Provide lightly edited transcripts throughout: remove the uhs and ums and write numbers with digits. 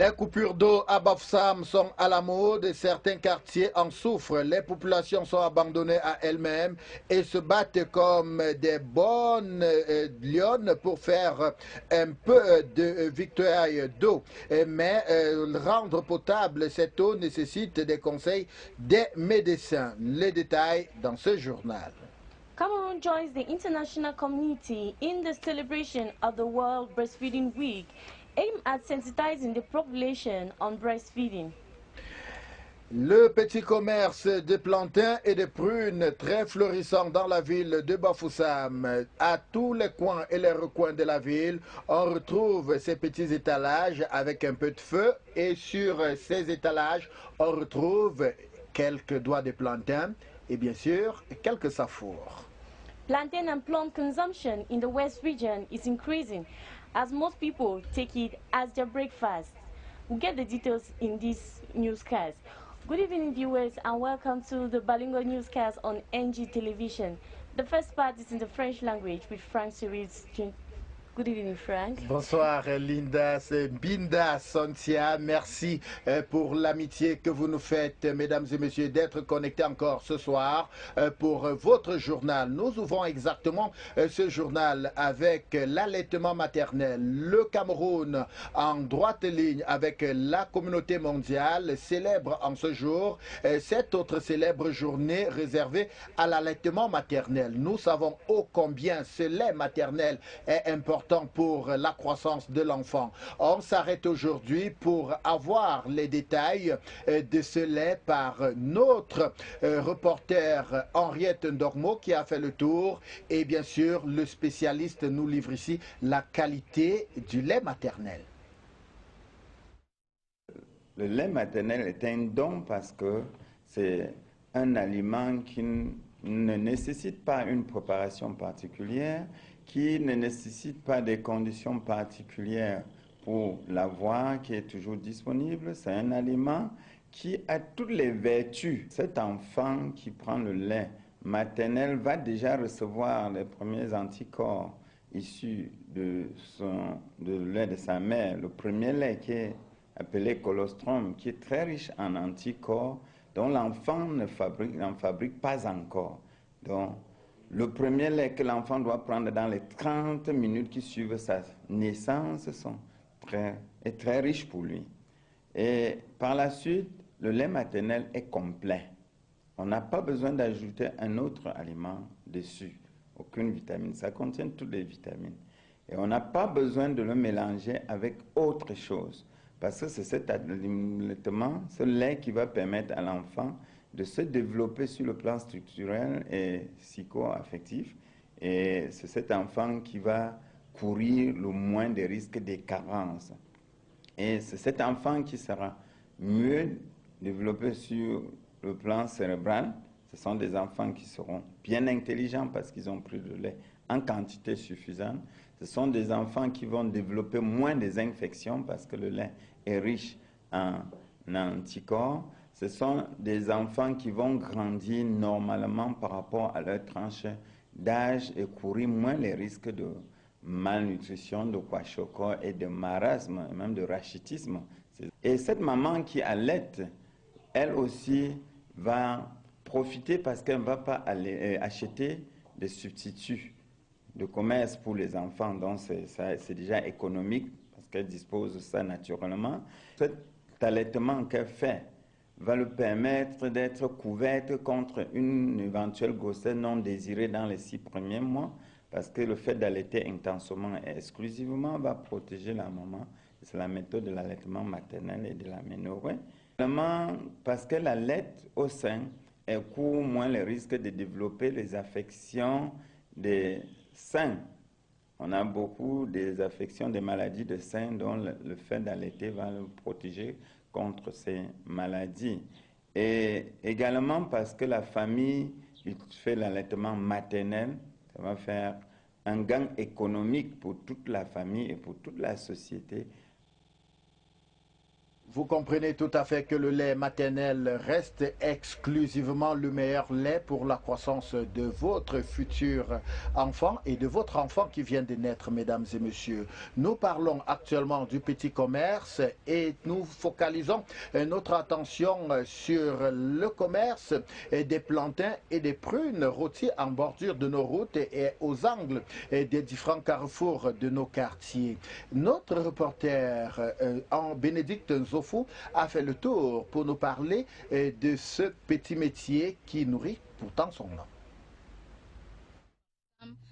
Les coupures d'eau à Bafoussam sont à la mode et certains quartiers en souffrent. Les populations sont abandonnées à elles-mêmes et se battent comme des bonnes lionnes pour faire un peu de victoire d'eau. Mais rendre potable cette eau nécessite des conseils des médecins. Les détails dans ce journal. Cameroon joins the international community in the celebration of the World Breastfeeding Week, aimed at sensitizing the population on breastfeeding. Le petit commerce de plantains et de prunes très florissant dans la ville de Bafoussam. À tous les coins et les recoins de la ville, on retrouve ces petits étalages avec un peu de feu et sur ces étalages, on retrouve quelques doigts de plantain et bien sûr quelques safours. Plantain and plum consumption in the West region is increasing as most people take it as their breakfast. We'll get the details in this newscast. Good evening, viewers, and welcome to the Balingo newscast on NG Television. The first part is in the French language with Frank Series. Good evening, Frank. Bonsoir Linda, c'est Binda Sontia. Merci pour l'amitié que vous nous faites, mesdames et messieurs, d'être connectés encore ce soir pour votre journal. Nous ouvrons exactement ce journal avec l'allaitement maternel. Le Cameroun, en droite ligne avec la communauté mondiale, célèbre en ce jour cette autre célèbre journée réservée à l'allaitement maternel. Nous savons ô combien ce lait maternel est important pour la croissance de l'enfant. On s'arrête aujourd'hui pour avoir les détails de ce lait par notre reporter Henriette Ndormo qui a fait le tour et bien sûr le spécialiste nous livre ici la qualité du lait maternel. Le lait maternel est un don parce que c'est un aliment qui ne nécessite pas une préparation particulière, qui ne nécessite pas des conditions particulières pour l'avoir, qui est toujours disponible. C'est un aliment qui a toutes les vertus. Cet enfant qui prend le lait maternel va déjà recevoir les premiers anticorps issus de lait de sa mère. Le premier lait qui est appelé colostrum, qui est très riche en anticorps, dont l'enfant n'en fabrique pas encore. Donc, le premier lait que l'enfant doit prendre dans les 30 minutes qui suivent sa naissance est très riche pour lui. Et par la suite, le lait maternel est complet. On n'a pas besoin d'ajouter un autre aliment dessus, aucune vitamine. Ça contient toutes les vitamines. Et on n'a pas besoin de le mélanger avec autre chose. Parce que c'est cet allaitement, ce lait qui va permettre à l'enfant de se développer sur le plan structurel et psycho-affectif. Et c'est cet enfant qui va courir le moins des risques des carences. Et c'est cet enfant qui sera mieux développé sur le plan cérébral. Ce sont des enfants qui seront bien intelligents parce qu'ils ont pris le lait en quantité suffisante. Ce sont des enfants qui vont développer moins des infections parce que le lait est riche en anticorps. Ce sont des enfants qui vont grandir normalement par rapport à leur tranche d'âge et courir moins les risques de malnutrition, de kwashiorkor et de marasme, et même de rachitisme. Et cette maman qui allaite, elle aussi va profiter parce qu'elle ne va pas aller acheter des substituts de commerce pour les enfants. Donc c'est déjà économique parce qu'elle dispose de ça naturellement. Cet allaitement qu'elle fait va lui permettre d'être couverte contre une éventuelle grossesse non désirée dans les 6 premiers mois, parce que le fait d'allaiter intensément et exclusivement va protéger la maman. C'est la méthode de l'allaitement maternel et de l'aménorrhée. Parce qu'elle allaite au sein, elle court moins le risque de développer les affections des seins. On a beaucoup des affections, des maladies de sein dont le fait d'allaiter va le protéger contre ces maladies. Et également parce que la famille fait l'allaitement maternel, ça va faire un gain économique pour toute la famille et pour toute la société. Vous comprenez tout à fait que le lait maternel reste exclusivement le meilleur lait pour la croissance de votre futur enfant et de votre enfant qui vient de naître, mesdames et messieurs. Nous parlons actuellement du petit commerce et nous focalisons notre attention sur le commerce des plantains et des prunes rôtis en bordure de nos routes et aux angles des différents carrefours de nos quartiers. Notre reporter en Bénédicte Nzofou a fait le tour pour nous parler de ce petit métier qui nourrit pourtant son nom.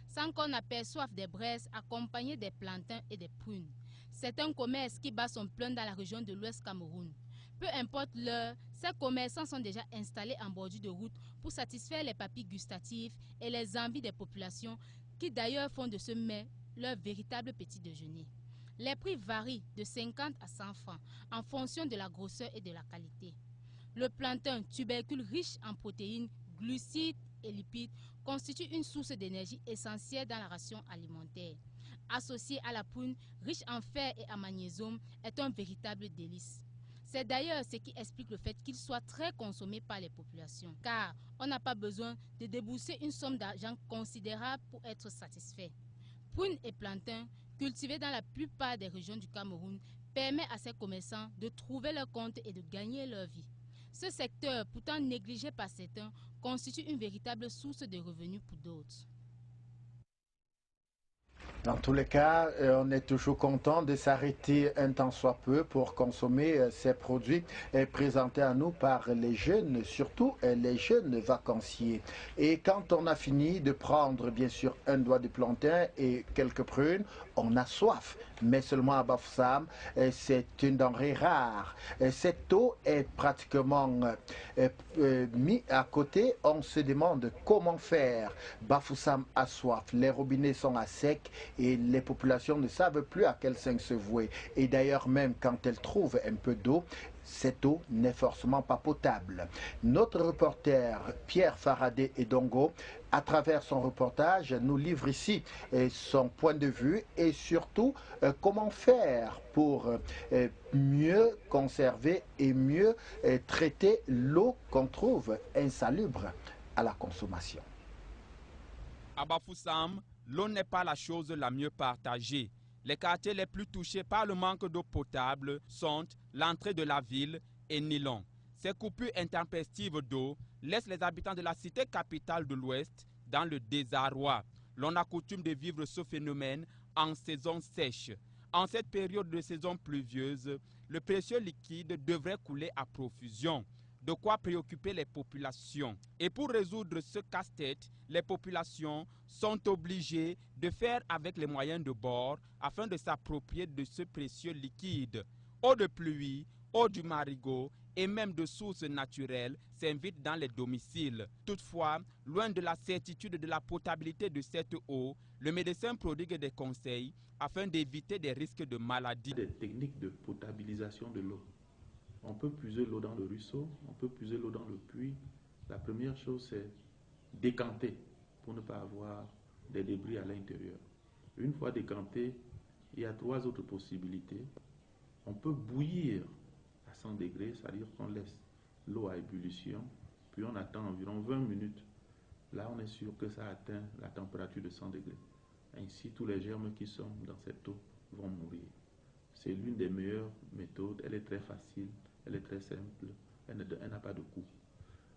Sans qu'on aperçoive des braises accompagnées des plantains et des prunes. C'est un commerce qui bat son plein dans la région de l'Ouest Cameroun. Peu importe l'heure, ces commerçants sont déjà installés en bordure de route pour satisfaire les papilles gustatives et les envies des populations qui d'ailleurs font de ce mets leur véritable petit déjeuner. Les prix varient de 50 à 100 francs en fonction de la grosseur et de la qualité. Le plantain, tubercule riche en protéines, glucides et lipides, constitue une source d'énergie essentielle dans la ration alimentaire. Associé à la prune, riche en fer et en magnésium, est un véritable délice. C'est d'ailleurs ce qui explique le fait qu'il soit très consommé par les populations, car on n'a pas besoin de débourser une somme d'argent considérable pour être satisfait. Prunes et plantains, cultivés dans la plupart des régions du Cameroun, permet à ces commerçants de trouver leur compte et de gagner leur vie. Ce secteur, pourtant négligé par certains, constitue une véritable source de revenus pour d'autres. Dans tous les cas, on est toujours content de s'arrêter un temps soit peu pour consommer ces produits présentés à nous par les jeunes, surtout les jeunes vacanciers. Et quand on a fini de prendre, bien sûr, un doigt de plantain et quelques prunes, on a soif. Mais seulement à Bafoussam, c'est une denrée rare. Cette eau est pratiquement mise à côté. On se demande comment faire. Bafoussam a soif, les robinets sont à sec et les populations ne savent plus à quel sein se vouer. Et d'ailleurs, même quand elles trouvent un peu d'eau, cette eau n'est forcément pas potable. Notre reporter Pierre Faradé Edongo, à travers son reportage, nous livre ici son point de vue et surtout comment faire pour mieux conserver et mieux traiter l'eau qu'on trouve insalubre à la consommation. À Bafoussam, l'eau n'est pas la chose la mieux partagée. Les quartiers les plus touchés par le manque d'eau potable sont l'entrée de la ville et Nilon. Ces coupures intempestives d'eau laissent les habitants de la cité capitale de l'Ouest dans le désarroi. L'on a coutume de vivre ce phénomène en saison sèche. En cette période de saison pluvieuse, le précieux liquide devrait couler à profusion. De quoi préoccuper les populations. Et pour résoudre ce casse-tête, les populations sont obligées de faire avec les moyens de bord afin de s'approprier de ce précieux liquide. Eau de pluie, eau du marigot et même de sources naturelles s'invitent dans les domiciles. Toutefois, loin de la certitude de la potabilité de cette eau, le médecin prodigue des conseils afin d'éviter des risques de maladie. Des techniques de potabilisation de l'eau. On peut puiser l'eau dans le ruisseau, on peut puiser l'eau dans le puits. La première chose, c'est décanter pour ne pas avoir des débris à l'intérieur. Une fois décanté, il y a 3 autres possibilités. On peut bouillir à 100 degrés, c'est-à-dire qu'on laisse l'eau à ébullition, puis on attend environ 20 minutes. Là, on est sûr que ça atteint la température de 100 degrés. Ainsi, tous les germes qui sont dans cette eau vont mourir. C'est l'une des meilleures méthodes, elle est très facile, elle est très simple, elle n'a pas de coût.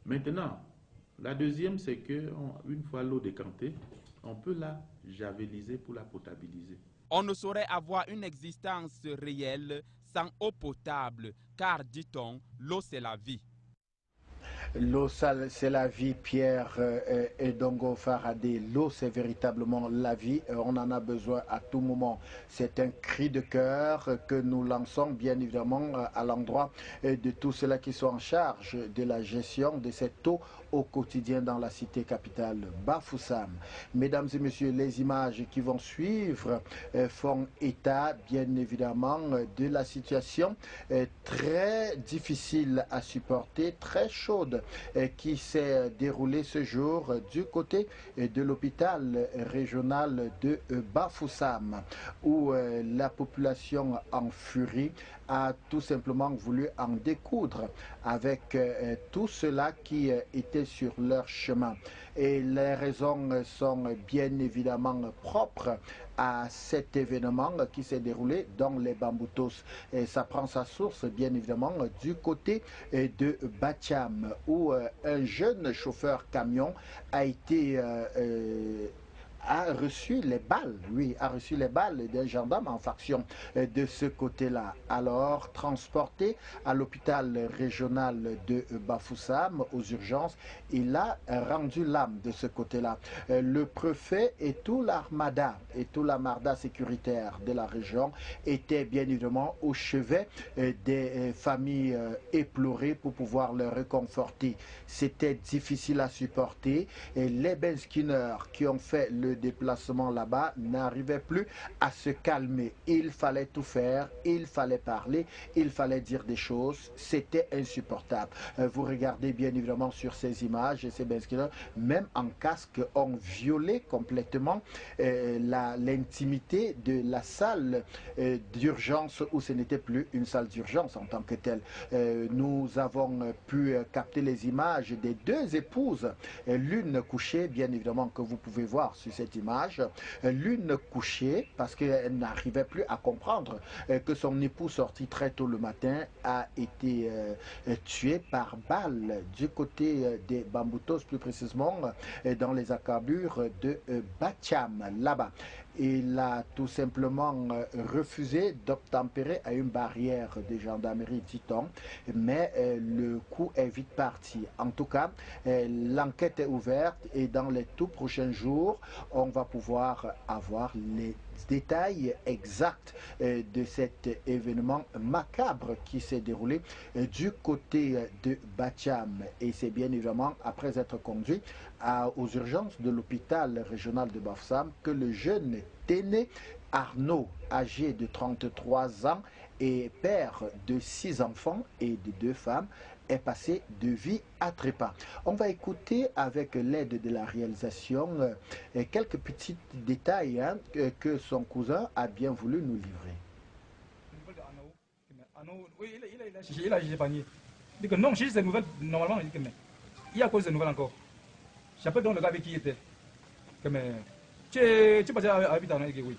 Maintenant, la deuxième, c'est qu'une fois l'eau décantée, on peut la javeliser pour la potabiliser. On ne saurait avoir une existence réelle sans eau potable, car, dit-on, l'eau c'est la vie. L'eau, c'est la vie, Pierre Edongo Faradé. L'eau, c'est véritablement la vie. On en a besoin à tout moment. C'est un cri de cœur que nous lançons, bien évidemment, à l'endroit de tous ceux-là qui sont en charge de la gestion de cette eau au quotidien dans la cité capitale Bafoussam. Mesdames et messieurs, les images qui vont suivre font état, bien évidemment, de la situation très difficile à supporter, très chaude, qui s'est déroulée ce jour du côté de l'hôpital régional de Bafoussam, où la population en furie a tout simplement voulu en découdre avec tout cela qui était sur leur chemin. Et les raisons sont bien évidemment propres à cet événement qui s'est déroulé dans les Bamboutos. Et ça prend sa source bien évidemment du côté de Bacham, où un jeune chauffeur camion a été a reçu les balles, oui, a reçu les balles d'un gendarme en faction de ce côté-là. Alors, transporté à l'hôpital régional de Bafoussam aux urgences, il a rendu l'âme de ce côté-là. Le préfet et tout l'armada sécuritaire de la région étaient bien évidemment au chevet des familles éplorées pour pouvoir les réconforter. C'était difficile à supporter et les benskinners qui ont fait le déplacement là-bas n'arrivaient plus à se calmer. Il fallait tout faire, il fallait parler, il fallait dire des choses. C'était insupportable. Vous regardez bien évidemment sur ces images, ces benskinners, même en casque, ont violé complètement l'intimité de la salle d'urgence où ce n'était plus une salle d'urgence en tant que telle. Nous avons pu capter les images des deux épouses, l'une couchée, bien évidemment, que vous pouvez voir sur cette image, l'une couchée parce qu'elle n'arrivait plus à comprendre que son époux sorti très tôt le matin a été tué par balle du côté des Bamboutos, plus précisément dans les accablures de Bacham, là-bas. Il a tout simplement refusé d'obtempérer à une barrière de gendarmerie, dit-on, mais le coup est vite parti. En tout cas, l'enquête est ouverte et dans les tout prochains jours, on va pouvoir avoir les détails exacts de cet événement macabre qui s'est déroulé du côté de Bacham. Et c'est bien évidemment après être conduit aux urgences de l'hôpital régional de Bafoussam que le jeune Téné Arnaud, âgé de 33 ans et père de 6 enfants et de 2 femmes, est passé de vie à trépas. On va écouter avec l'aide de la réalisation quelques petits détails que son cousin a bien voulu nous livrer. Il a épargné. Il dit que non, j'ai ces nouvelles, normalement, il dit que mais il y a cause de nouvelles encore. J'appelle donc le gars avec qui il était. Que mais, tu passais à Habitat, il dit oui.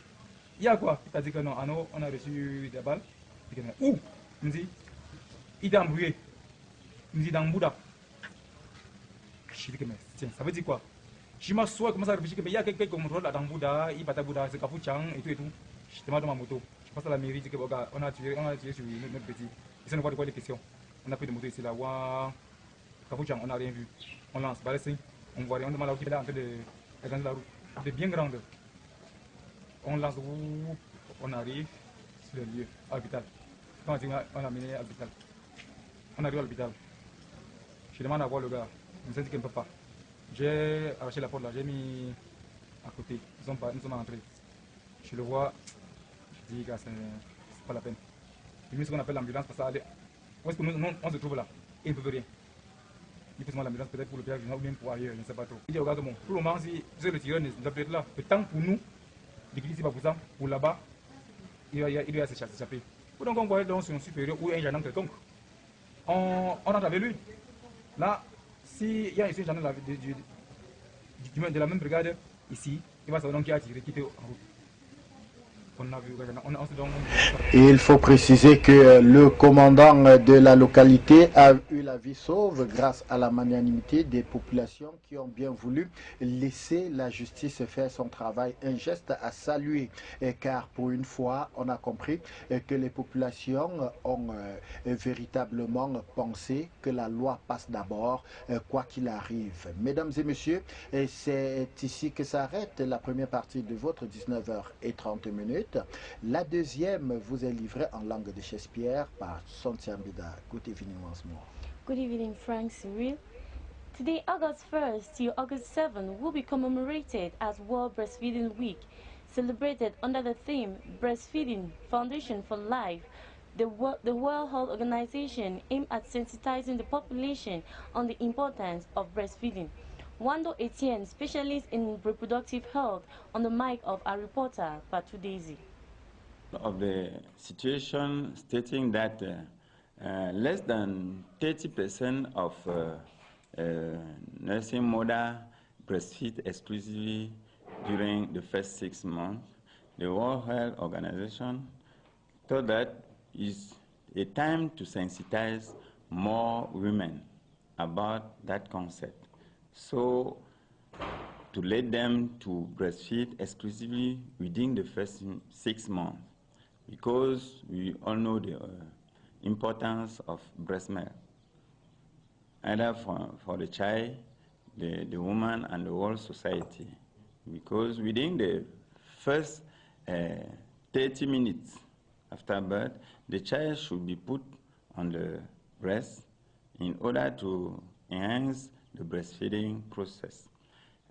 Il y a quoi? Il a dit que non, Anno, on a reçu des balles. Il dit que mais, où? Il me dit, il est embrouillé. Il me dit dans Bouddha. Je dis que mais, tiens, ça veut dire quoi? Je m'assois, commence à réfléchir que mais il y a quelqu'un qui contrôle là dans Bouddha, il bat à Bouddha, c'est Kapouchang et tout et tout. Je demande dans ma moto. Je passe à la mairie, je dis que regarde, on a tiré sur notre petit. Ils sont de quoi des questions. On a pris des motos ici là, waouh. Kapouchang, on n'a rien vu. On lance, balai, on voit rien, on demande à l'autre qui est là en train de la route. Elle est bien grande. On lance, on arrive sur le lieu, à l'hôpital. Quand on a mené à l'hôpital. On arrive à l'hôpital. Je demande à voir le gars. Il me dit qu'il ne peut pas. J'ai arraché la porte là, j'ai mis à côté. Nous sommes entrés. Je le vois. Je dis, gars, c'est pas la peine. Il me dit qu'on appelle l'ambulance parce que où est-ce que nous, on se trouve là? Et il ne peut rien. Il faut l'ambulance peut-être pour le piège ou même pour ailleurs, je ne sais pas trop. Il dit, regarde, bon, pour le moment, si le tireur ne doit plus être là, le temps pour nous, de quitter pas pour ça, pour là-bas, il doit s'échapper. Donc on voit donc son supérieur ou un gendarme quelconque. On entre avec lui. Là, s'il y a ici un gendarme de la même brigade, ici, il va savoir donc qui a tiré, qui était en route. Il faut préciser que le commandant de la localité a eu la vie sauve grâce à la magnanimité des populations qui ont bien voulu laisser la justice faire son travail. Un geste à saluer, car pour une fois, on a compris que les populations ont véritablement pensé que la loi passe d'abord, quoi qu'il arrive. Mesdames et messieurs, c'est ici que s'arrête la première partie de votre 19h30. La deuxième vous est livrée en langue de Shakespeare par Sontia Mbida. Good evening once more. Good evening, Frank Cyril. Today, August 1st till August 7th will be commemorated as World Breastfeeding Week, celebrated under the theme Breastfeeding Foundation for Life. The World Health Organization aimed at sensitizing the population on the importance of breastfeeding. Wando Etienne, specialist in reproductive health, on the mic of our reporter, Patu Daisy. of the situation stating that less than 30% of nursing mother breastfeed exclusively during the first 6 months. The World Health Organization thought that it's a time to sensitize more women about that concept. So to let them to breastfeed exclusively within the first 6 months, because we all know the importance of breast milk, either for the child, the woman, and the whole society. Because within the first 30 minutes after birth, the child should be put on the breast in order to enhance the breastfeeding process.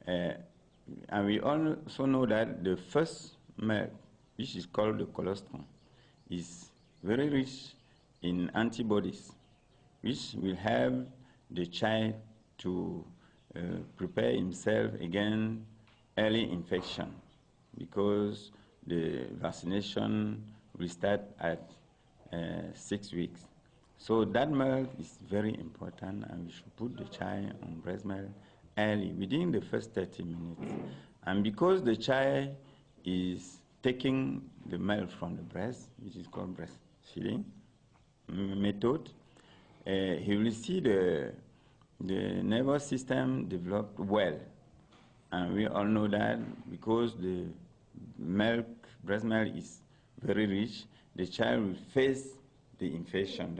And we also know that the first milk, which is called the colostrum, is very rich in antibodies, which will help the child to prepare himself against early infection, because the vaccination will start at 6 weeks. So that milk is very important, and we should put the child on breast milk early, within the first 30 minutes. And because the child is taking the milk from the breast, which is called breastfeeding method, he will see the nervous system develop well. And we all know that because the milk, breast milk is very rich, the child will face the infection.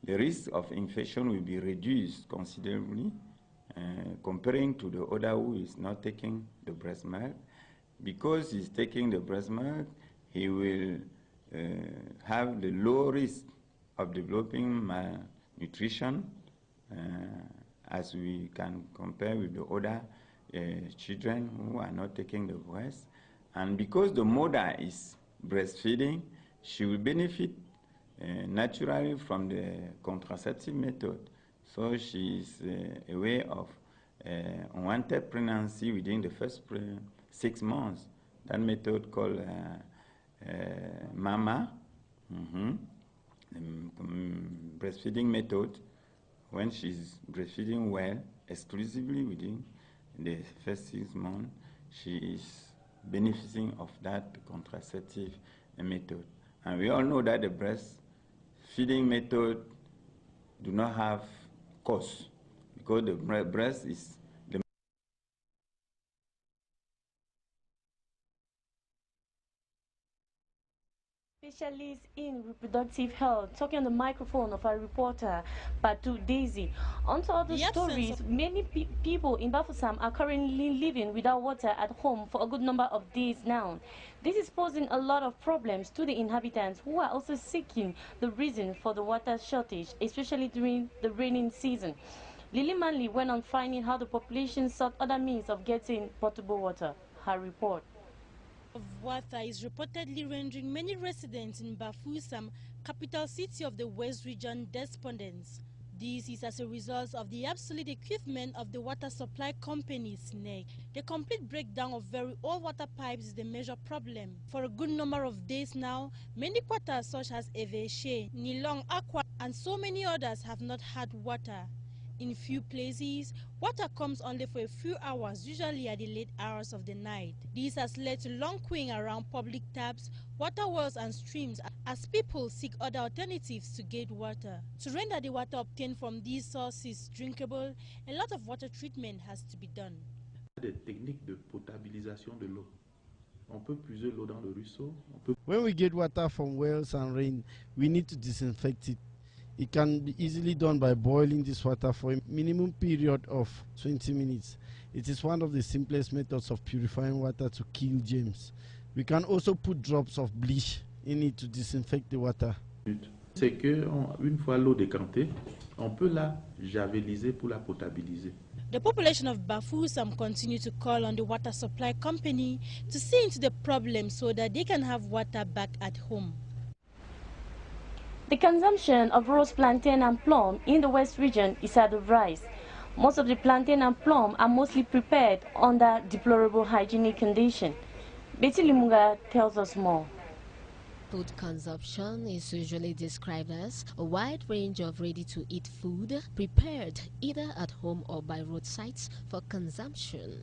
The risk of infection will be reduced considerably comparing to the other who is not taking the breast milk. Because he's taking the breast milk, he will have the low risk of developing malnutrition as we can compare with the other children who are not taking the breast. And because the mother is breastfeeding, she will benefit naturally from the contraceptive method. So she is aware of unwanted pregnancy within the first 6 months. That method called MAMA, breastfeeding method, when she's breastfeeding well, exclusively within the first 6 months, she is benefiting of that contraceptive method. And we all know that the breastfeeding method do not have cost, because the breast is the Specialist in reproductive health, talking on the microphone of our reporter, Patu Daisy. On to other stories, many people in Bafoussam are currently living without water at home for a good number of days now. This is posing a lot of problems to the inhabitants, who are also seeking the reason for the water shortage, especially during the raining season. Lily Manley went on finding how the population sought other means of getting potable water. Her report. Of water is reportedly rendering many residents in Bafoussam, capital city of the West Region, despondent. This is as a result of the obsolete equipment of the water supply company, SNEC. The complete breakdown of very old water pipes is the major problem. For a good number of days now, many quarters such as Eveshe, Nilong, Aqua, and so many others have not had water. In few places, water comes only for a few hours, usually at the late hours of the night. This has led to long queuing around public taps, water wells and streams as people seek other alternatives to get water. To render the water obtained from these sources drinkable, a lot of water treatment has to be done. Des techniques de potabilisation de l'eau. On peut puiser l'eau dans le ruisseau. When we get water from wells and rain, we need to disinfect it. It can be easily done by boiling this water for a minimum period of 20 minutes. It is one of the simplest methods of purifying water to kill germs. We can also put drops of bleach in it to disinfect the water. C'est que une fois l'eau décantée, on peut la javeliser pour la potabiliser. The population of Bafoussam continue to call on the water supply company to see into the problem so that they can have water back at home. The consumption of roast plantain and plum in the West region is at the rise. Most of the plantain and plum are mostly prepared under deplorable hygienic conditions. Betty Limunga tells us more. Food consumption is usually described as a wide range of ready-to-eat food prepared either at home or by roadsides for consumption.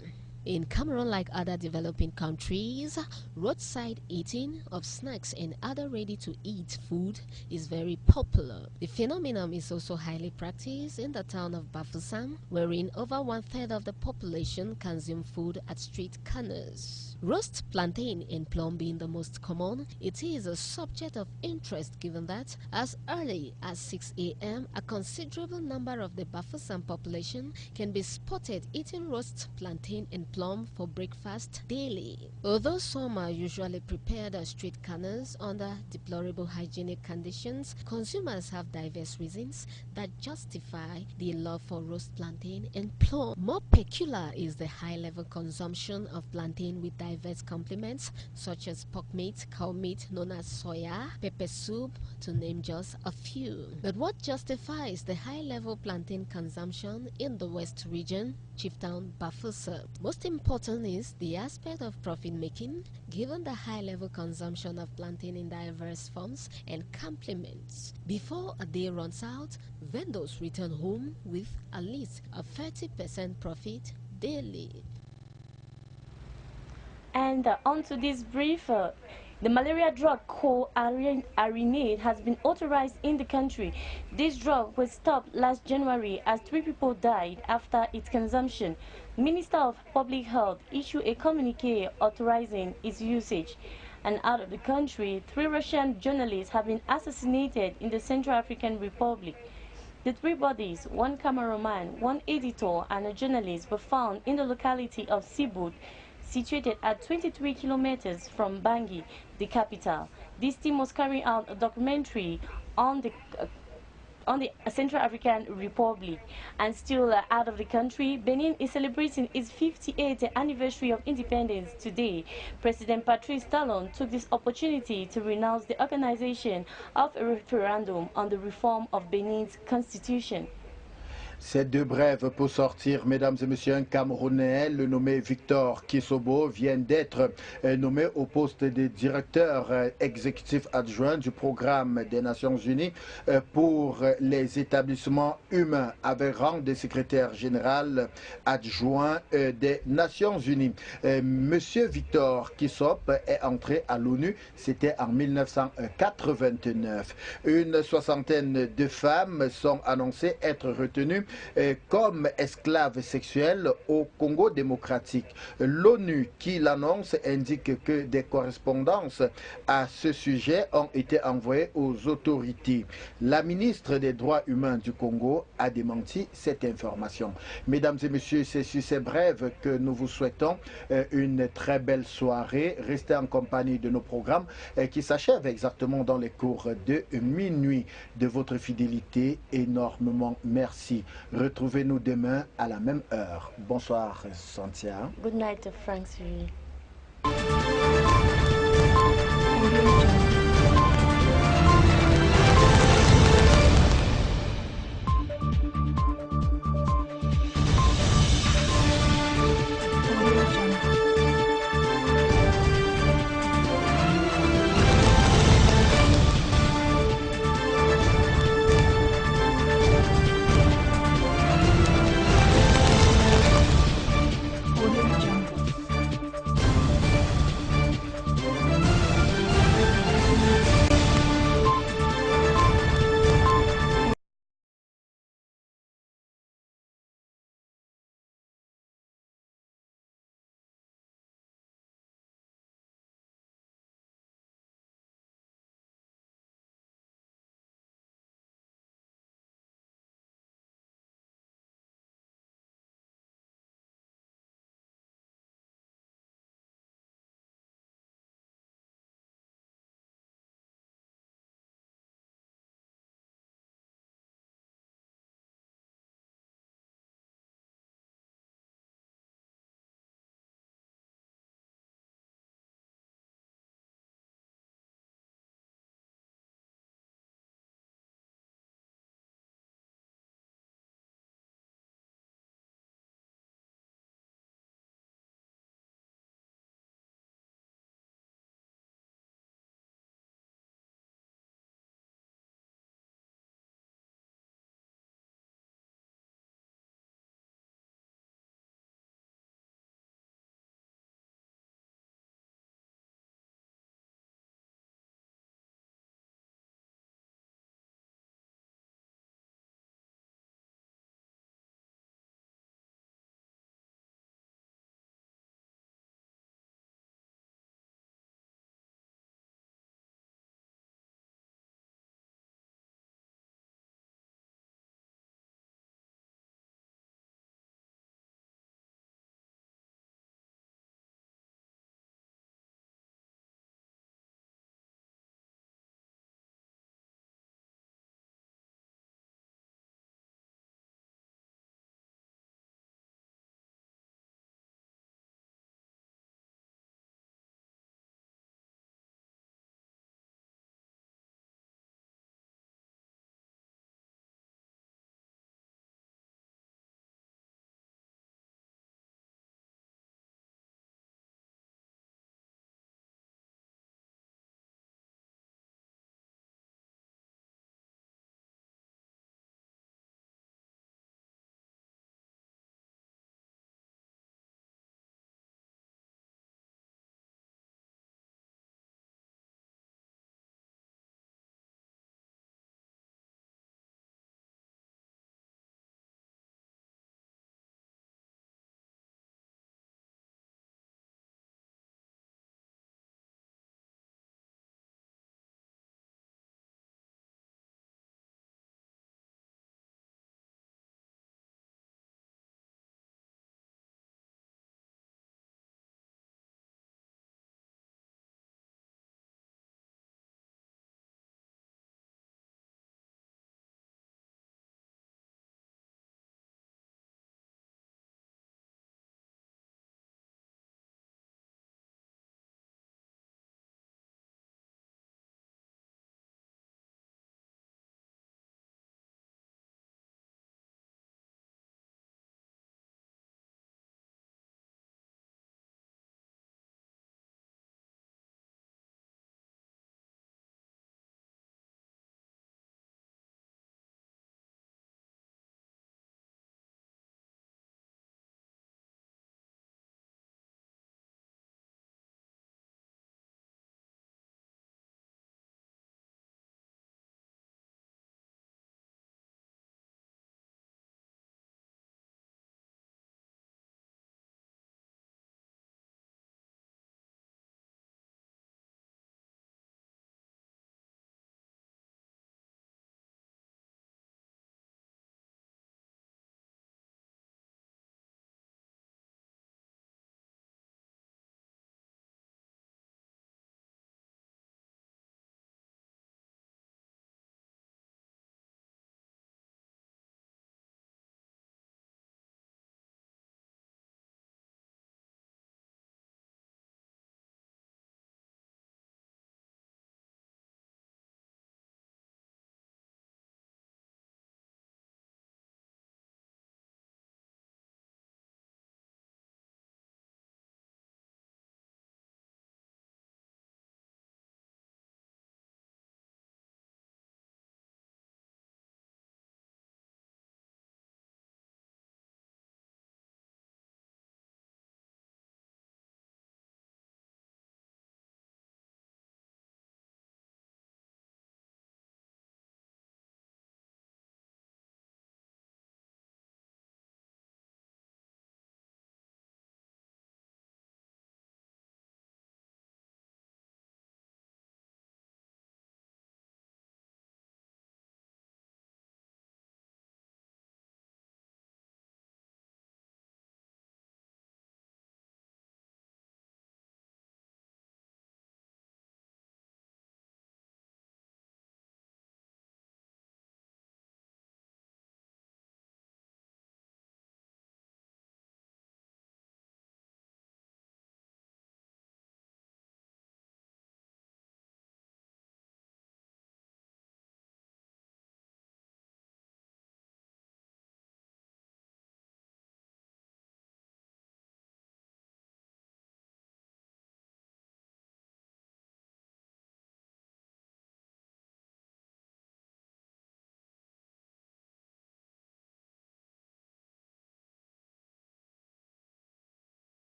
In Cameroon, like other developing countries, roadside eating of snacks and other ready-to-eat food is very popular. The phenomenon is also highly practiced in the town of Bafoussam, wherein over 1/3 of the population consume food at street corners. Roast plantain and plum being the most common, it is a subject of interest given that as early as 6 a.m. a considerable number of the Bafoussam population can be spotted eating roast plantain and plum for breakfast daily. Although some are usually prepared at street corners under deplorable hygienic conditions, consumers have diverse reasons that justify the love for roast plantain and plum. More peculiar is the high-level consumption of plantain with diverse complements such as pork meat, cow meat known as soya, pepper soup, to name just a few. But what justifies the high-level plantain consumption in the West region, Chieftown Bafoussam? Most important is the aspect of profit-making, given the high-level consumption of plantain in diverse forms and complements. Before a day runs out, vendors return home with at least a 30% profit daily. And on to this brief, the malaria drug called Arinade has been authorized in the country. This drug was stopped last January as 3 people died after its consumption. Minister of Public Health issued a communique authorizing its usage. And out of the country, 3 Russian journalists have been assassinated in the Central African Republic. The 3 bodies, 1 cameraman, 1 editor, and a journalist, were found in the locality of Sibut, situated at 23 kilometers from Bangui, the capital. This team was carrying out a documentary on the Central African Republic. And still out of the country, Benin is celebrating its 58th anniversary of independence today. President Patrice Talon took this opportunity to renounce the organization of a referendum on the reform of Benin's constitution. Ces 2 brèves pour sortir, mesdames et messieurs, un Camerounais, le nommé Victor Kisobo, vient d'être nommé au poste de directeur exécutif adjoint du programme des Nations Unies pour les établissements humains, avec rang de secrétaire général adjoint des Nations Unies. Monsieur Victor Kisop est entré à l'ONU, c'était en 1989. Une soixantaine de femmes sont annoncées être retenues comme esclaves sexuels au Congo démocratique. L'ONU qui l'annonce indique que des correspondances à ce sujet ont été envoyées aux autorités. La ministre des Droits humains du Congo a démenti cette information. Mesdames et messieurs, c'est sur ces brèves que nous vous souhaitons une très belle soirée. Restez en compagnie de nos programmes qui s'achèvent exactement dans les cours de minuit. De votre fidélité, énormément merci. Retrouvez-nous demain à la même heure. Bonsoir, Santia. Good night, Frank Siri.